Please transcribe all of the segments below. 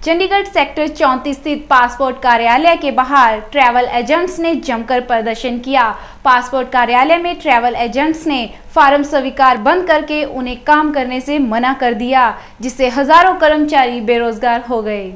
Chandigarh sector 34 स्थित passport कार्यालय के बाहर ट्रैवल एजेंट्स ने जमकर प्रदर्शन किया। पासपोर्ट कार्यालय में ट्रैवल एजेंट्स ने फार्म स्वीकार बंद करके उन्हें काम करने से मना कर दिया, जिससे हजारों कर्मचारी बेरोजगार हो गए।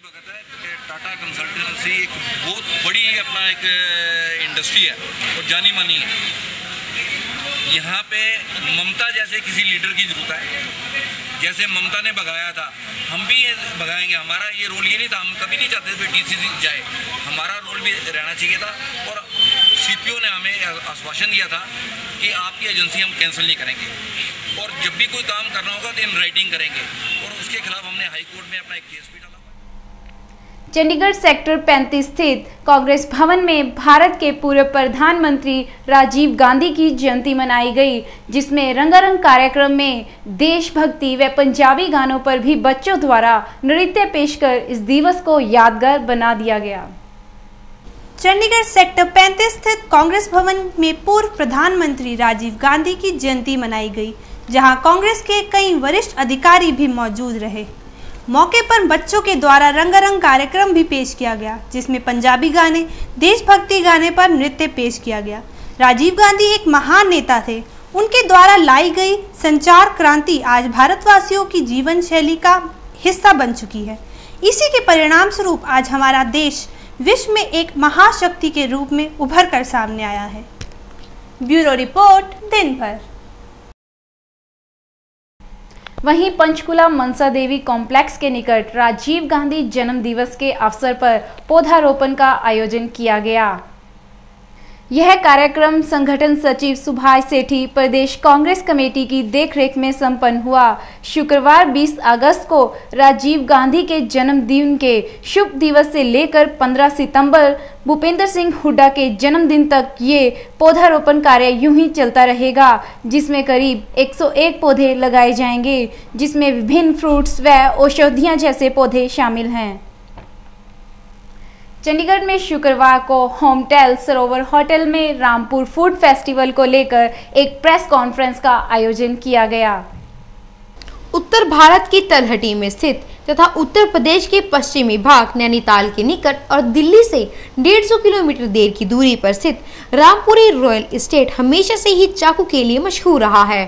भगत है टाटा कंसल्टेंसी एक बहुत बड़ी अपना एक इंडस्ट्री है और जानी मानी है। यहाँ पे ममता जैसे किसी लीडर की जरूरत है। जैसे ममता ने भगाया था, हम भी ये भगाएंगे। हमारा ये रोल ये नहीं था, हम कभी नहीं चाहते थे टीसीसी जाए, हमारा रोल भी रहना चाहिए था। और सीपीओ ने हमें आश्वासन दिया था कि आपकी एजेंसी हम कैंसिल नहीं करेंगे और जब भी कोई काम करना होगा तो इन राइटिंग करेंगे। और उसके खिलाफ हमने हाई कोर्ट में अपना एक केस भी डाला। चंडीगढ़ सेक्टर 35 स्थित कांग्रेस भवन में भारत के पूर्व प्रधानमंत्री राजीव गांधी की जयंती मनाई गई, जिसमें रंगारंग कार्यक्रम में देशभक्ति व पंजाबी गानों पर भी बच्चों द्वारा नृत्य पेश कर इस दिवस को यादगार बना दिया गया। चंडीगढ़ सेक्टर 35 स्थित कांग्रेस भवन में पूर्व प्रधानमंत्री राजीव गांधी की जयंती मनाई गई, जहां कांग्रेस के कई वरिष्ठ अधिकारी भी मौजूद रहे। मौके पर बच्चों के द्वारा रंगारंग कार्यक्रम भी पेश किया गया, जिसमें पंजाबी गाने, देशभक्ति गाने पर नृत्य पेश किया गया। राजीव गांधी एक महान नेता थे। उनके द्वारा लाई गई संचार क्रांति आज भारतवासियों की जीवन शैली का हिस्सा बन चुकी है। इसी के परिणाम स्वरूप आज हमारा देश विश्व में एक महाशक्ति के रूप में उभर कर सामने आया है। ब्यूरो रिपोर्ट दिन भर। वहीं पंचकुला मनसा देवी कॉम्प्लेक्स के निकट राजीव गांधी जन्म दिवस के अवसर पर पौधारोपण का आयोजन किया गया। यह कार्यक्रम संगठन सचिव सुभाष सेठी प्रदेश कांग्रेस कमेटी की देखरेख में संपन्न हुआ। शुक्रवार 20 अगस्त को राजीव गांधी के जन्मदिन के शुभ दिवस से लेकर 15 सितंबर भूपेंद्र सिंह हुड्डा के जन्मदिन तक ये पौधारोपण कार्य यूं ही चलता रहेगा, जिसमें करीब 101 पौधे लगाए जाएंगे, जिसमें विभिन्न फ्रूट्स व औषधियां जैसे पौधे शामिल हैं। चंडीगढ़ में शुक्रवार को होमटेल सरोवर होटल में रामपुर फूड फेस्टिवल को लेकर एक प्रेस कॉन्फ्रेंस का आयोजन किया गया। उत्तर भारत की तलहटी में स्थित तथा उत्तर प्रदेश के पश्चिमी भाग नैनीताल के निकट और दिल्ली से 150 किलोमीटर देर की दूरी पर स्थित रामपुरी रॉयल एस्टेट हमेशा से ही चाकू के लिए मशहूर रहा है।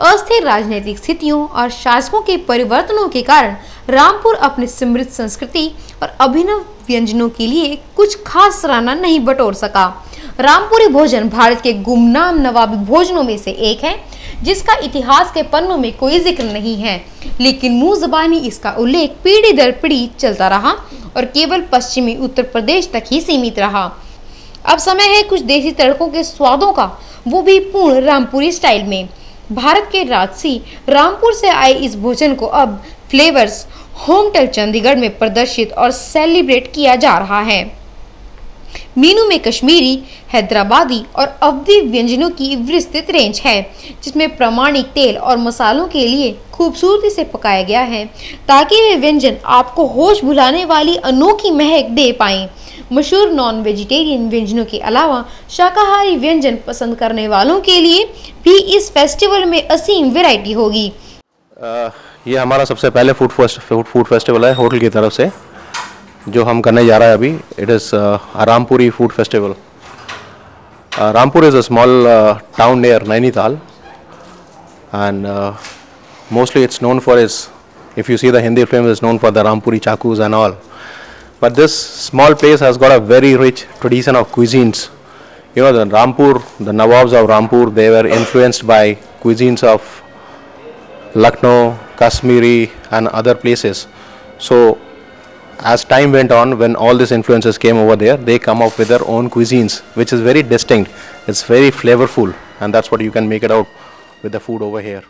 अस्थिर राजनीतिक स्थितियों और शासकों के परिवर्तनों के कारण रामपुर अपनी समृद्ध संस्कृति और अभिनव व्यंजनों के लिए कुछ खास सराहना नहीं बटोर सका। रामपुरी भोजन भारत के गुमनाम नवाबी भोजनों में से एक है, जिसका इतिहास के पन्नों में कोई जिक्र नहीं है, लेकिन मुंह ज़बानी इसका उल्लेख पीढ़ी दर पीढ़ी चलता रहा और केवल पश्चिमी उत्तर प्रदेश तक ही सीमित रहा। अब समय है कुछ देसी तड़कों के स्वादों का, वो भी पूर्ण रामपुरी स्टाइल में। भारत के राजसी रामपुर से आए इस भोजन को अब फ्लेवर्स होमटेल चंडीगढ़ में प्रदर्शित और सेलिब्रेट किया जा रहा है। मीनू में कश्मीरी, हैदराबादी और अवधी व्यंजनों की विस्तृत रेंज है, जिसमें प्रामाणिक तेल और मसालों के लिए खूबसूरती से पकाया गया है, ताकि वे व्यंजन आपको होश भुलाने वाली अनोखी महक दे पाएं। मशहूर नॉन वेजिटेरियन व्यंजनों के अलावा शाकाहारी व्यंजन पसंद करने वालों के लिए भी इस फेस्टिवल में असीम वैरायटी होगी। ये हमारा सबसे पहले फूड फेस्टिवल है होटल की तरफ से जो हम करने जा रहे हैं अभी. It is Rampuri food festival. Rampur is a small town near Nainital, and mostly it's known for its, if you see the Hindi film, it's known for the Rampuri chakus and all. But this small place has got a very rich tradition of cuisines. You know, the Rampur, the Nawabs of Rampur, they were influenced by cuisines of Lucknow, Kashmiri and other places. So as time went on, when all these influences came over there, they come up with their own cuisines, which is very distinct. It's very flavorful, and that's what you can make it out with the food over here.